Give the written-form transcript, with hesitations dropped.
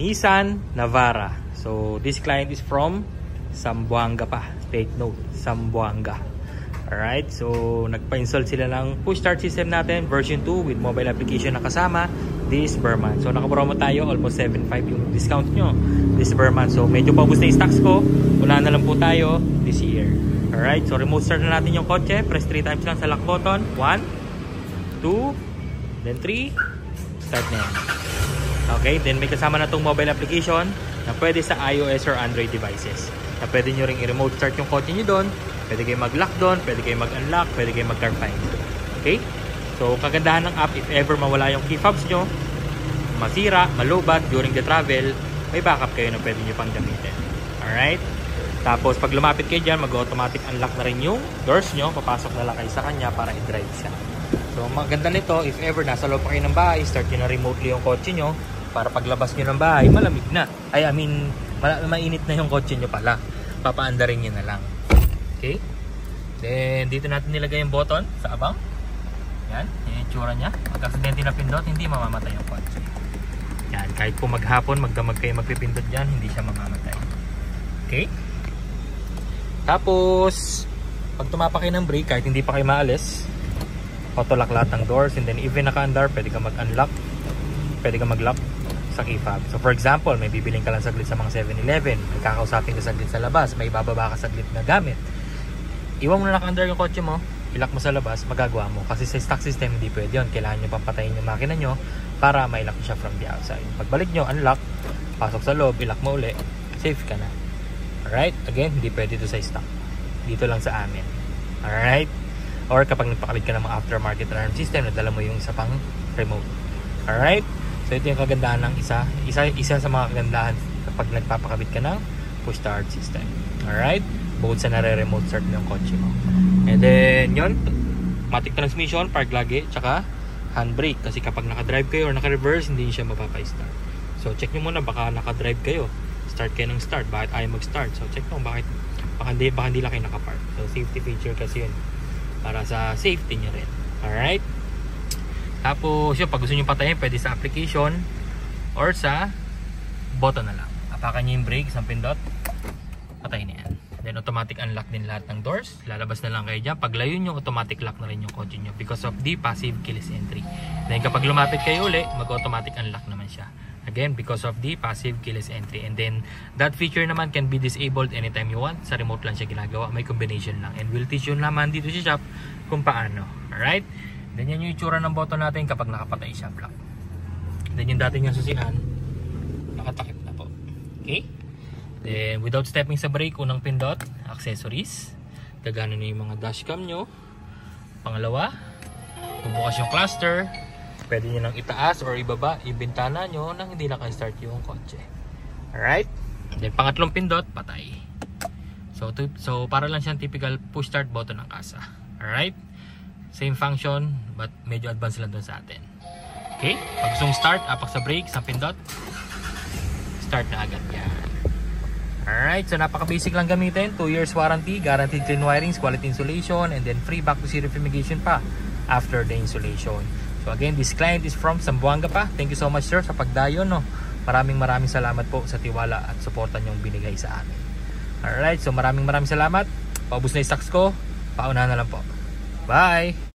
Nissan Navara. So this client is from Zamboanga pa. Take note, Zamboanga. Alright, so nagpa-install sila ng push start system natin version 2 with mobile application na kasama this per month. So nakapromo tayo, almost 7.5 yung discount nyo this per month. So medyo paubos na yung stocks ko. Wala na lang po tayo this year. Alright, so remote start na natin yung kotse. Press 3 times lang sa lock button. 1, 2, then 3. Start na yan. Okay, then may kasama na itong mobile application na pwede sa iOS or Android devices. Na pwede nyo ring i-remote start yung kotse nyo doon. Pwede kayo mag-lock doon, pwede kayo mag-unlock, pwede kayo mag-car find. Okay? So, kagandahan ng app, if ever mawala yung key fobs nyo, masira, malubat during the travel, may backup kayo na pwede nyo pang gamitin. Alright? Tapos, pag lumapit kayo dyan, mag-automatic unlock na rin yung doors nyo. Papasok na lang kayo sa kanya para i-drive siya. So, maganda nito, if ever nasa loob pa kayo ng bahay, start nyo na remotely yung kotse nyo para paglabas nyo ng bahay, malamig na. Mainit na yung kotse nyo pala. Papaandarin nyo na lang. Okay? Then, dito natin nilagay yung button sa abang. Yan. Yung itsura niya. Pag aksidente na pindot, hindi mamamatay yung kotse. Yan. Kahit po maghapon, magdamag kayo magpipindot dyan, hindi siya mamamatay. Okay? Tapos, pag tumapak kayo ng brake, kahit hindi pa kayo maalis, auto-lock lahat ng doors. And then, even naka-andar, pwede ka mag-unlock. Pwede ka mag-lock sa key fob. So, for example, may bibiling ka lang saglit sa mga 7-Eleven. May kakausapin ka saglit sa labas. May ibababa ka saglit na gamit. Iwan mo na naka-under yung kotse mo, ilock mo sa labas, magagawa mo. Kasi sa stock system, hindi pwede yun. Kailangan nyo papatayin yung makina nyo para ma-lock siya from the outside. Pagbalik nyo, unlock, pasok sa loob, ilock mo uli, safe ka na. Alright? Again, hindi pwede ito sa stock. Dito lang sa amin. Alright? Or kapag nagpakalit ka ng mga aftermarket alarm system, nadala mo yung isa pang remote. Alright? So ito yung kagandahan ng isa sa mga kagandahan kapag nagpapakabit ka ng push start system. Alright? Bukod sa nare-remote start ng kotse mo. And then yun, automatic transmission, park lagi, tsaka handbrake. Kasi kapag naka-drive kayo or naka-reverse, hindi siya mapapa-start. So check nyo muna, baka naka-drive kayo, start kayo ng start, bakit ayaw mag-start. So check nyo, baka hindi lang kayo naka-park. So safety feature kasi yun, para sa safety nyo rin. Alright? Tapos yun, pag gusto nyo patayin, pwede sa application or sa button na lang. Apakan nyo yung brake, isang pindot, patayin na yan. Then automatic unlock din lahat ng doors. Lalabas na lang kayo dyan. Pag layo nyo, automatic lock na rin yung kotse nyo because of the passive keyless entry. Then kapag lumapit kayo uli, mag-automatic unlock naman siya. Again, because of the passive keyless entry. And then that feature naman can be disabled anytime you want. Sa remote lang siya ginagawa. May combination lang. And we'll teach you naman dito sa shop kung paano. Alright? Then yan yung itsura ng button natin kapag nakapatay siya block. Then yung dating yung susihan, nakatakip na po. Okay? Then without stepping sa brake, unang pindot, accessories. Gagana na yung mga dashcam nyo. Pangalawa, bubukas yung cluster. Pwede nyo nang itaas or ibaba yung bintana nyo nang hindi naka-start yung kotse. Alright? Then pangatlong pindot, patay. So para lang siyang typical push start button ng kasa. Alright? Same function but medyo advanced lang dun sa atin. Okay? Pag gustong start, apak sa brake, isang pindot, start na agad yan. Alright, so napaka-basic lang gamitin. 2 years warranty, guaranteed clean wirings, quality insulation, and then free back to zero fumigation pa after the installation. So again, this client is from Zamboanga pa. Thank you so much sir sa pagdayo. No? Maraming salamat po sa tiwala at suporta nyong binigay sa amin. Alright, so maraming salamat. Paubos na yung stocks ko. Paunahan na lang po. Bye!